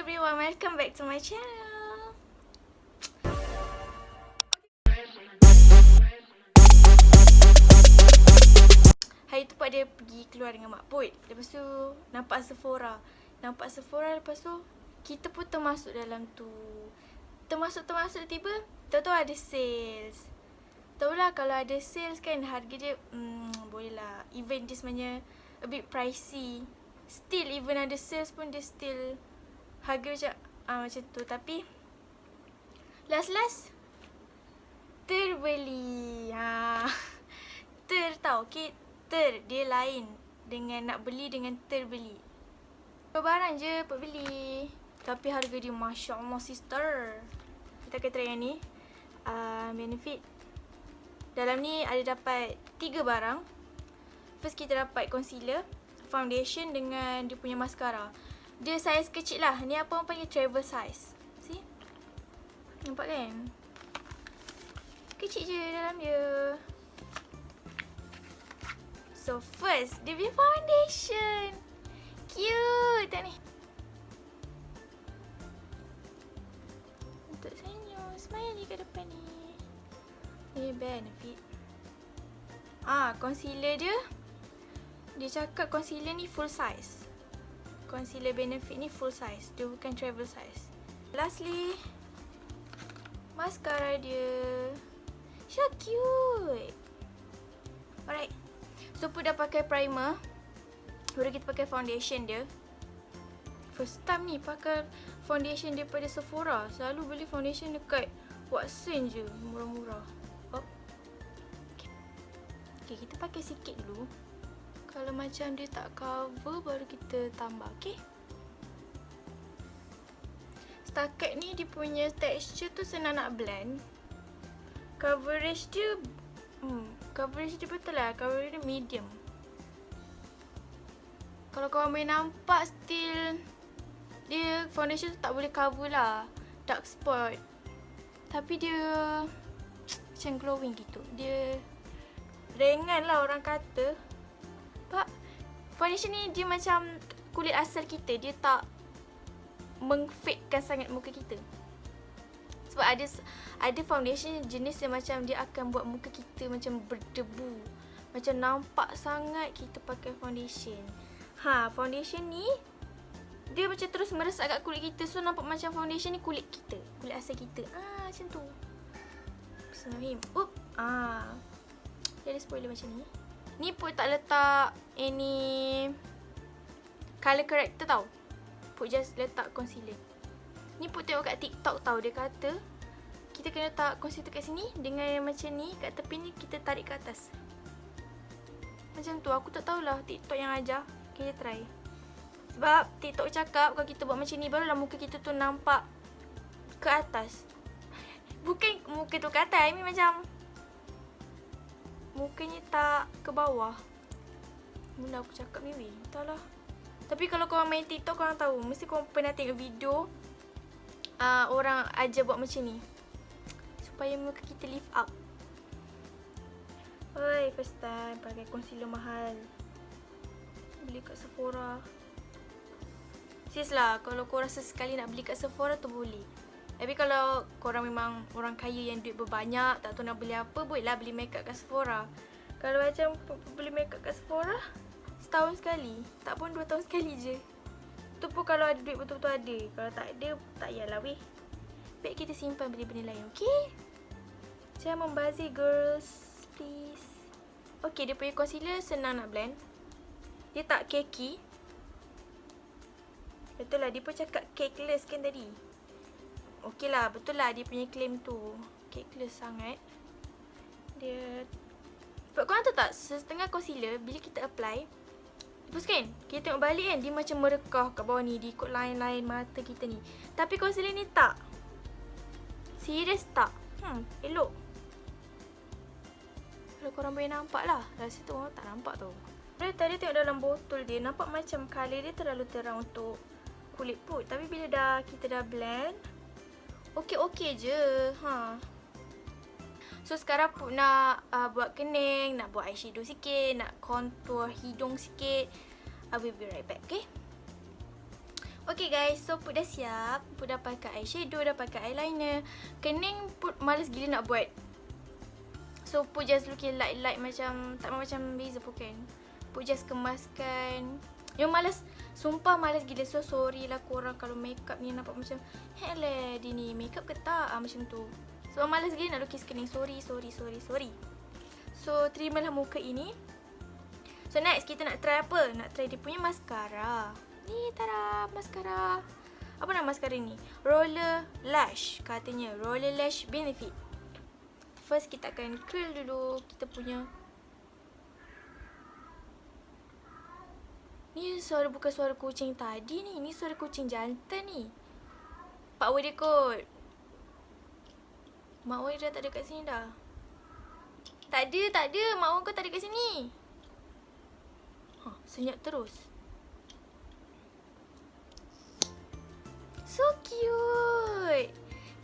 everyone, welcome back to my channel. Hari tu Pak dia pergi keluar dengan Mak Put. Lepas tu nampak Sephora. Lepas tu kita pun termasuk dalam tu. Termasuk tiba tahu-tahu ada sales. Tahulah kalau ada sales kan harga dia boleh lah. Even dia sebenarnya a bit pricey. Still even ada sales pun dia still harga macam tu. Tapi last terbeli. Tahu okay? Dia lain dengan nak beli dengan terbeli. Barang je Pak beli. Tapi harga dia Masya Allah sister. Kita akan try yang ni. Benefit. Dalam ni ada dapat 3 barang. First kita dapat concealer, foundation dengan dia punya mascara. Dia saiz kecil lah. Ni apa orang panggil travel size. See? Nampak kan? Kecil je dalam dia. So first, dia punya foundation. Cute tak ni? Untuk senyum. Smiley kat depan ni. Ni benefit. Concealer dia. Dia cakap concealer ni full size. Concealer benefit ni full size. Dia bukan travel size. Lastly, mascara dia. So cute. Alright. So Put dah pakai primer. Baru kita pakai foundation dia. First time ni pakai foundation daripada Sephora. Selalu beli foundation dekat Watson je. Murah-murah. Okay, kita pakai sikit dulu. Kalau macam dia tak cover, baru kita tambah, okay? Setakat ni dia punya texture tu senang nak blend. Coverage dia betul lah. Coverage dia medium. Kalau korang boleh nampak, still dia foundation tu tak boleh cover lah dark spot. Tapi dia macam glowing gitu. Dia ringan lah orang kata. Pak, foundation ni dia macam kulit asal kita. Dia tak mengfakekan sangat muka kita. Sebab ada foundation jenis yang macam dia akan buat muka kita macam berdebu. Macam nampak sangat kita pakai foundation. Foundation ni dia macam terus meresap kat kulit kita. So nampak macam foundation ni kulit kita. Kulit asal kita. Macam tu. Bismillahirrahmanirrahim. Dia ada spoiler macam ni. Ni Put tak letak any color corrector tau. Put just letak concealer. Ni Put tengok kat TikTok tau. Dia kata kita kena letak concealer kat sini. Dengan macam ni kat tepi ni kita tarik ke atas. Macam tu. Aku tak tahulah TikTok yang ajar. Kita try. Sebab TikTok cakap kalau kita buat macam ni barulah muka kita tu nampak ke atas. Bukan muka tu ke atas. I mean macam mukanya tak ke bawah. Mula aku cakap ni entahlah. Tapi kalau korang main TikTok korang tahu. Mesti korang pernah tengok video orang ajar buat macam ni. Supaya muka kita lift up. Oi, first time pakai concealer mahal. Beli kat Sephora. Sis lah, kalau korang rasa sekali nak beli kat Sephora tu boleh. Tapi kalau korang memang orang kaya yang duit berbanyak, tak tahu nak beli apa, bolehlah beli makeup kat Sephora. Kalau macam beli makeup kat Sephora, setahun sekali. Tak pun 2 tahun sekali je. Tu pun kalau ada duit betul-betul ada. Kalau tak ada, tak payahlah weh. Baik kita simpan benda-benda lain, okay? Jangan membazir girls, please. Okay, dia punya concealer senang nak blend. Dia tak cakey. Betul lah, dia pun cakap cakeless kan tadi. Okey lah, betul lah dia punya claim tu. Cakeless sangat. Dia sebab korang tahu tak, setengah concealer bila kita apply, lepas kan, kita tengok balik kan, dia macam merekah kat bawah ni. Dia ikut line-line mata kita ni. Tapi concealer ni tak. Serius tak. Elok. Kalau korang boleh nampak lah. Rasa tu orang tak nampak tau. Tadi tengok dalam botol dia, nampak macam colour dia terlalu terang untuk kulit Put. Tapi bila kita dah blend, okey je. So sekarang Put nak buat kening, nak buat eyeshadow sikit, nak contour hidung sikit. I will be right back, okay? Okay guys, so Put dah siap. Put dah pakai eyeshadow, dah pakai eyeliner. Kening Put malas gila nak buat. So Put just looking light-light macam, tak macam beza pun kan. Put just kemaskan. Yang malas, sumpah malas gila. So sorry lah korang kalau makeup ni nampak macam hele dia ni makeup ke tak, macam tu. So malas gila nak lukis kening. Sorry. So terimalah muka ini. So next kita nak try apa? Nak try dia punya mascara. Ni tada, mascara. Apa nama mascara ni? Roller Lash katanya. Roller Lash Benefit. First kita akan curl dulu kita punya. Ni suara bukan suara kucing tadi ni. Ni suara kucing jantan ni. Pak Wadi kot. Mak Wadi dah tak ada kat sini dah. Tak ada. Mak Wadi kau tak ada kat sini. Senyap terus. So cute.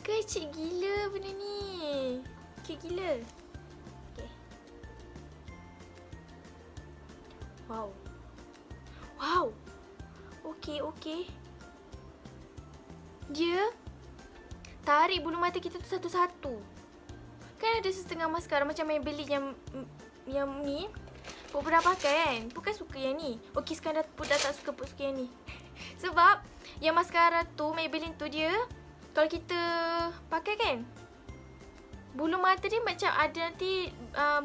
Kecil gila benda ni. Cute gila. Okay. Wow. Okay. Dia tarik bulu mata kita tu satu-satu. Kan ada setengah maskara macam Maybelline yang ni. Put pernah pakai kan? Put kan suka yang ni. Okay, sekarang Put dah tak suka, Put suka yang ni. Sebab yang maskara tu, Maybelline tu dia, kalau kita pakai kan, bulu mata dia macam ada nanti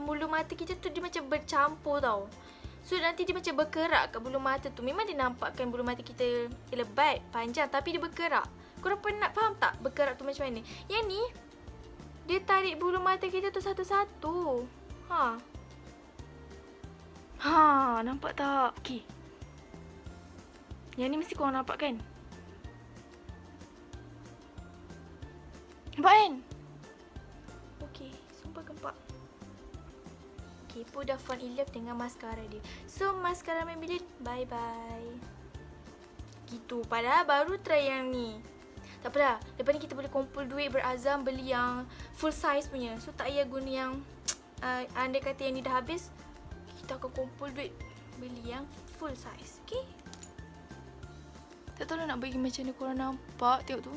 bulu mata kita tu dia macam bercampur tau. So nanti dia macam berkerak kat bulu mata tu. Memang dia nampakkan bulu mata kita lebat, panjang, tapi dia berkerak. Korang pernah faham tak berkerak tu macam mana? Yang ni, dia tarik bulu mata kita tu satu-satu. Nampak tak? Okay. Yang ni mesti korang nampak kan? Nampak kan? Okay, sumpah gempak. Okay, Put dah fall in love dengan mascara dia. So, mascara Maybelline, bye-bye. Gitu, padahal baru try yang ni. Tak apalah, lepas ni kita boleh kumpul duit berazam beli yang full size punya. So, tak payah guna yang andai kata yang ni dah habis, kita akan kumpul duit beli yang full size. Okay? Tak tahu nak bagi macam mana korang nampak. Tengok tu.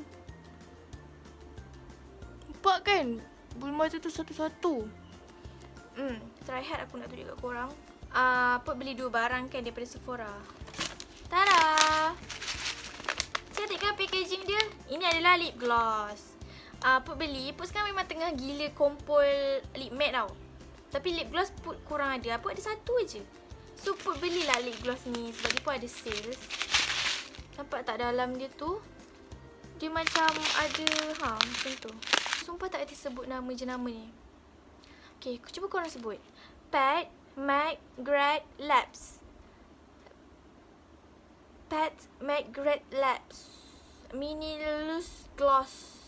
Nampak kan? Bulu mata tu satu-satu. Try hard aku nak tunjuk kat korang. Put beli 2 barang kan daripada Sephora. Tada! Cantik kan packaging dia? Ini adalah lip gloss. Put beli. Put sekarang memang tengah gila kumpul lip matte tau. Tapi lip gloss Put kurang ada. Put ada satu je. So Put belilah lip gloss ni sebab dia pun ada sales. Nampak tak dalam dia tu? Dia macam ada macam tu. Sumpah tak ada sebut nama jenama ni. Okay, cuba korang sebut. Pat McGrath Labs. Pat McGrath Labs Mini Loose Gloss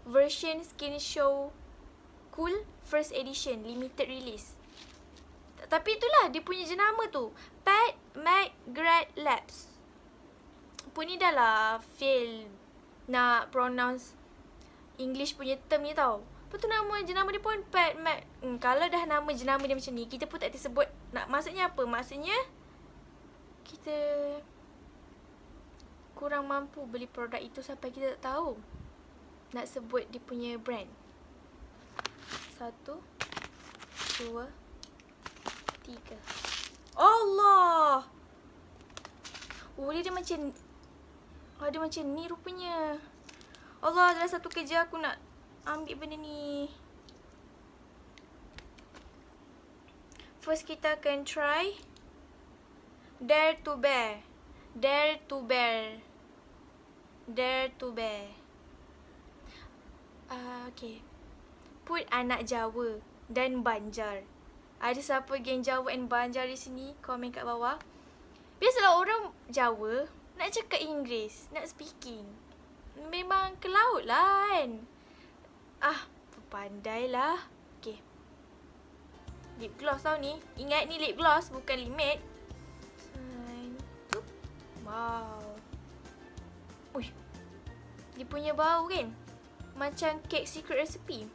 Version Skin Show Cool First Edition Limited Release. Tapi itulah dia punya jenama tu, Pat McGrath Labs. Pun ni dah lah fail nak pronounce English punya term ni tau. Lepas tu jenama dia pun Pat Mac. Kalau dah nama jenama dia macam ni, kita pun tak disebut. Maksudnya apa? Maksudnya kita kurang mampu beli produk itu sampai kita tak tahu nak sebut dia punya brand. 1, 2, 3. Allah! Oh, dia macam dia macam ni rupanya. Allah, dalam satu kerja aku nak ambil benda ni. First kita akan try Dare to Bear. Okay. Put anak Jawa dan Banjar. Ada siapa geng Jawa and Banjar di sini? Komen kat bawah. Biasalah orang Jawa nak cakap Inggeris, nak speaking, memang ke laut lah kan. Pandailah. Okay. Lip gloss tau ni. Ingat ni lip gloss, bukan lip matte. Wow. Ui. Dia punya bau kan macam cake secret recipe.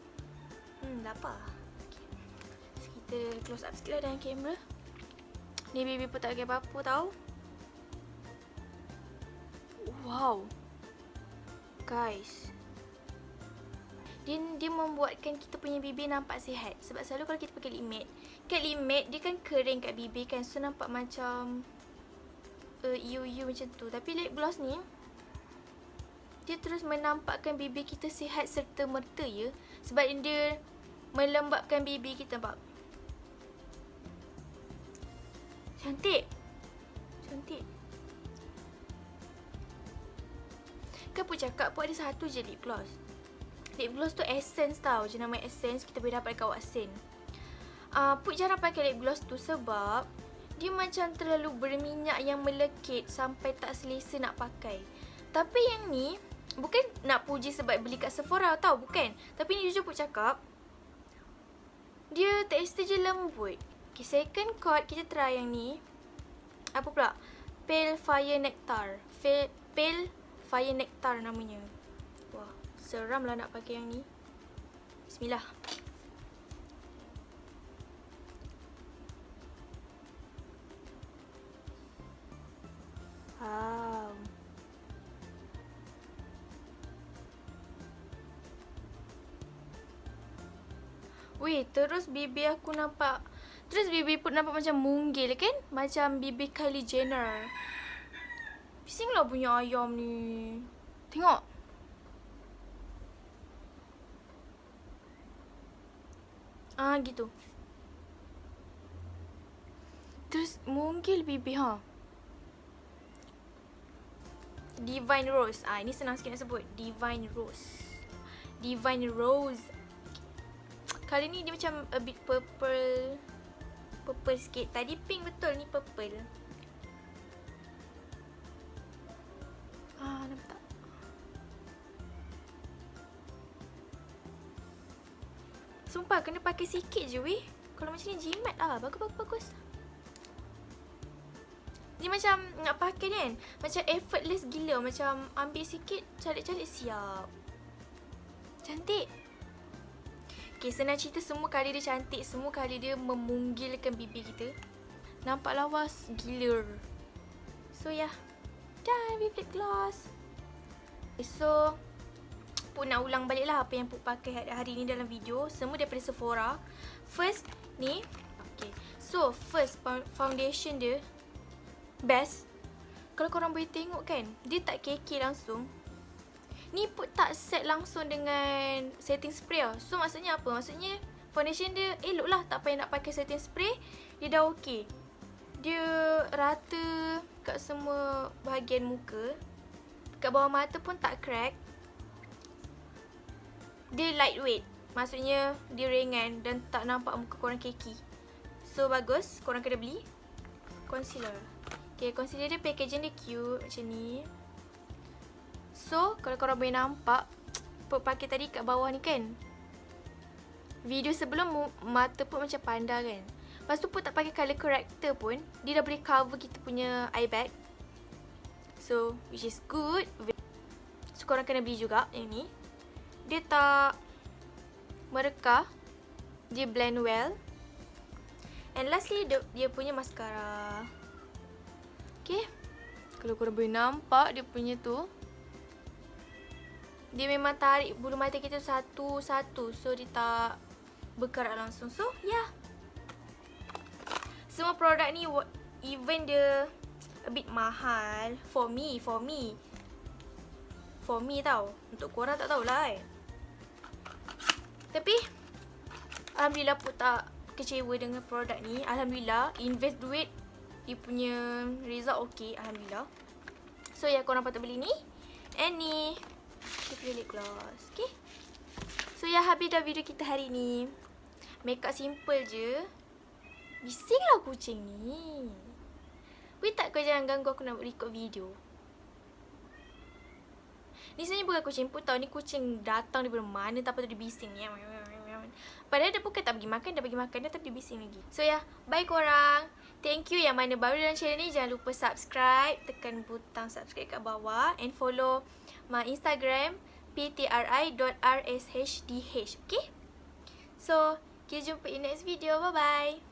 Lapar. Okay. Kita close up sikit lah dengan kamera. Ni baby pun tak pakai apa-apa tau. Wow. Guys. Dia membuatkan kita punya bibir nampak sihat. Sebab selalu kalau kita pakai lip matte, kat lip matte dia kan kering kat bibir kan. So nampak macam iu-iu macam tu. Tapi lip gloss ni, dia terus menampakkan bibir kita sihat serta merta ya. Sebab dia melembapkan bibir kita, nampak? Cantik. Cantik. Kan Put cakap Put ada satu je lip gloss. Lip gloss tu Essence tau. Jenama Essence. Kita boleh dapat dekat Watson. Put jarang pakai lip gloss tu sebab dia macam terlalu berminyak yang melekit sampai tak selesa nak pakai. Tapi yang ni bukan nak puji sebab beli kat Sephora tau. Bukan. Tapi ni jujur Put cakap, dia tekstur je lembut. Okay, second coat kita try yang ni. Apa pula? Pale Fire Nectar. Pale Fire Nectar namanya. Wah, seram lah nak pakai yang ni. Bismillah. Wow. Weh, terus bibir aku nampak. Terus bibir Put nampak macam munggil kan? Macam bibir Kylie Jenner. Bising lah punya ayam ni. Tengok. Gitu. Terus munggil bibir ha. Divine Rose. Ini senang sikit nak sebut. Divine Rose. Divine Rose. Kali ni dia macam a bit purple. Purple sikit. Tadi pink betul, ni purple. Nampak tak? Sumpah kena pakai sikit je weh. Kalau macam ni jimat lah. Bagus. Ni macam nak pakai kan, macam effortless gila. Macam ambil sikit, calik-calik siap. Cantik. Okay, senang cerita, semua kali dia cantik. Semua kali dia memunggilkan bibir kita. Nampak lawas gila. So yeah, done with lip gloss. So Put nak ulang balik lah apa yang Put pakai hari ni dalam video. Semua daripada Sephora. First ni, okay. So first foundation dia best. Kalau korang boleh tengok kan, dia tak kekek langsung. Ni Put tak set langsung dengan setting spray lah. So maksudnya apa? Maksudnya foundation dia elok lah. Tak payah nak pakai setting spray. Dia dah okey. Dia rata kat semua bahagian muka. Kat bawah mata pun tak crack. Dia lightweight. Maksudnya dia ringan dan tak nampak muka korang keki. So bagus. Korang kena beli concealer. Okay, concealer dia packaging dia cute macam ni. So kalau korang boleh nampak, Put pakai tadi kat bawah ni kan. Video sebelum mata Put macam panda kan. Lepas tu Put tak pakai colour corrector pun. Dia dah boleh cover kita punya eye bag. So which is good. So korang kena beli juga yang ni. Dia tak merekah. Dia blend well. And lastly dia punya mascara. Okay. Kalau korang boleh nampak dia punya tu, dia memang tarik bulu mata kita satu-satu. So dia tak bergerak langsung. So yeah, semua produk ni even dia a bit mahal for me tau. Untuk korang tak tahulah Tapi alhamdulillah Put tak kecewa dengan produk ni. Alhamdulillah, invest duit, dia punya result okey, alhamdulillah. So ya, korang patut beli ni. And ni dia punya lip gloss. Okay. So ya, habis dah video kita hari ni. Makeup simple je. Bising lah kucing ni. Weh, tak, kau jangan ganggu aku nak record video. Ni sebenarnya bukan kucing Put tau. Ni kucing datang daripada mana, tak patut dia bising. Padahal dia bukan tak bagi makan, dah bagi makan dah, tapi dia bising lagi. So ya, bye korang. Thank you yang mana baru dalam channel ni. Jangan lupa subscribe. Tekan butang subscribe kat bawah. And follow my Instagram, ptri.rshDH. Okay? So, kita jumpa in next video. Bye-bye.